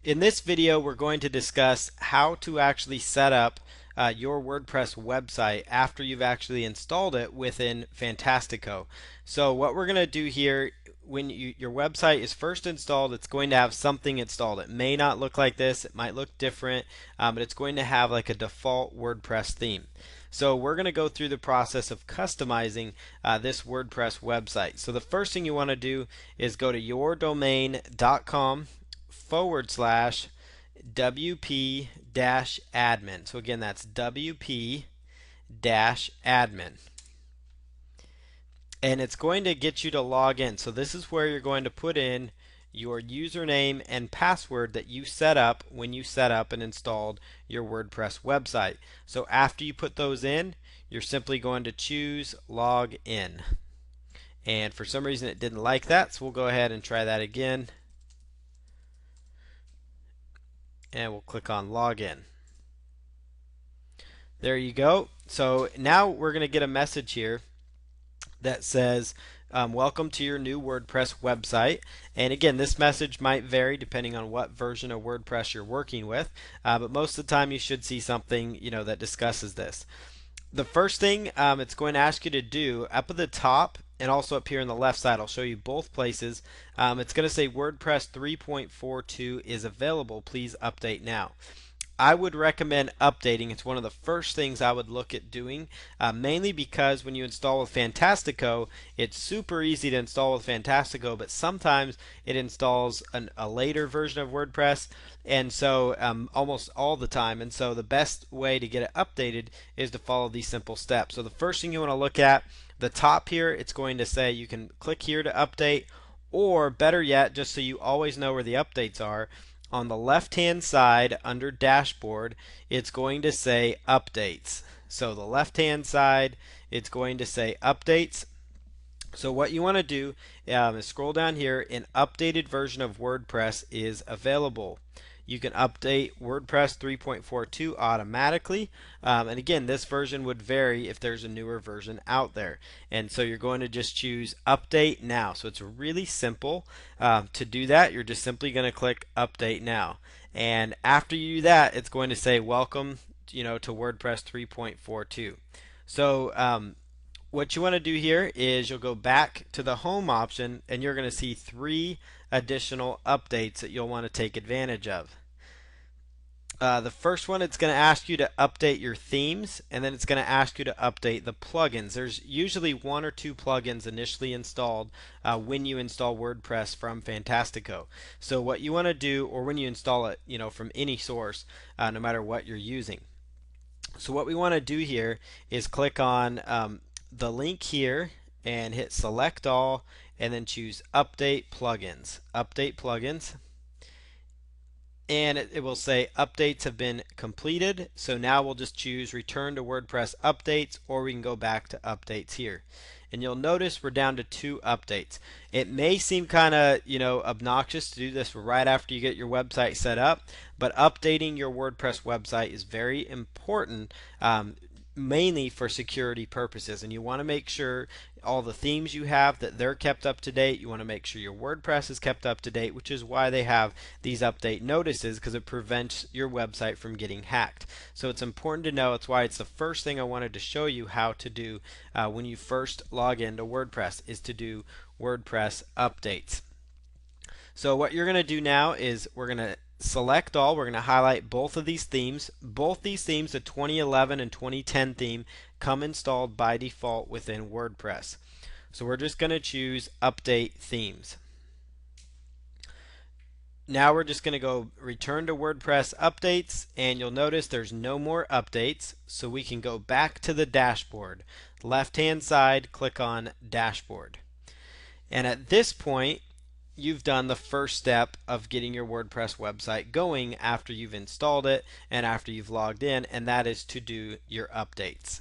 In this video, we're going to discuss how to actually set up your WordPress website after you've actually installed it within Fantastico. So what we're going to do here, when your website is first installed, it's going to have something installed. It may not look like this, it might look different, but it's going to have like a default WordPress theme. So we're going to go through the process of customizing this WordPress website. So the first thing you want to do is go to yourdomain.com/WP admin. So again, that's WP admin. And it's going to get you to log in. So this is where you're going to put in your username and password that you set up when you set up and installed your WordPress website. So after you put those in, you're simply going to choose log in. And for some reason it didn't like that, so we'll go ahead and try that again. And we'll click on login. There you go. So now we're going to get a message here that says welcome to your new WordPress website. And again, this message might vary depending on what version of WordPress you're working with, but most of the time you should see something that discusses this. The first thing it's going to ask you to do up at the top and also up here on the left side, I'll show you both places. It's going to say WordPress 3.42 is available. Please update now. I would recommend updating. It's one of the first things I would look at doing, mainly because when you install with Fantastico, it's super easy to install with Fantastico, but sometimes it installs a later version of WordPress, and so almost all the time. And so the best way to get it updated is to follow these simple steps. So the first thing you want to look at, the top here, it's going to say you can click here to update, or better yet, just so you always know where the updates are, on the left hand side under dashboard it's going to say updates. So the left hand side, it's going to say updates. So what you want to do is scroll down here. An updated version of WordPress is available. You can update WordPress 3.42 automatically, and again, this version would vary if there's a newer version out there. And so you're going to just choose update now. So it's really simple to do that. You're just simply going to click update now, and after you do that, it's going to say welcome to WordPress 3.42. So what you want to do here is you'll go back to the home option and you're going to see 3 additional updates that you'll want to take advantage of. The first one, it's going to ask you to update your themes, and then it's going to ask you to update the plugins. There's usually 1 or 2 plugins initially installed when you install WordPress from Fantastico. So what you want to do, or when you install it from any source, no matter what you're using. So what we want to do here is click on the link here and hit select all and then choose update plugins. Update plugins. And it will say updates have been completed. So now we'll just choose return to WordPress updates, or we can go back to updates here. And you'll notice we're down to 2 updates. It may seem kind of obnoxious to do this right after you get your website set up, but updating your WordPress website is very important, mainly for security purposes. And you want to make sure all the themes you have, that they're kept up to date. You want to make sure your WordPress is kept up to date, which is why they have these update notices, because it prevents your website from getting hacked. So it's important to know. It's why it's the first thing I wanted to show you how to do when you first log into WordPress, is to do WordPress updates. So what you're going to do now is we're going to select all. We're going to highlight both of these themes. Both these themes, the 2011 and 2010 theme, come installed by default within WordPress. So we're just going to choose update themes. Now we're just going to go return to WordPress updates, and you'll notice there's no more updates, so we can go back to the dashboard. Left hand side, click on dashboard. And at this point, you've done the first step of getting your WordPress website going after you've installed it and after you've logged in, and that is to do your updates.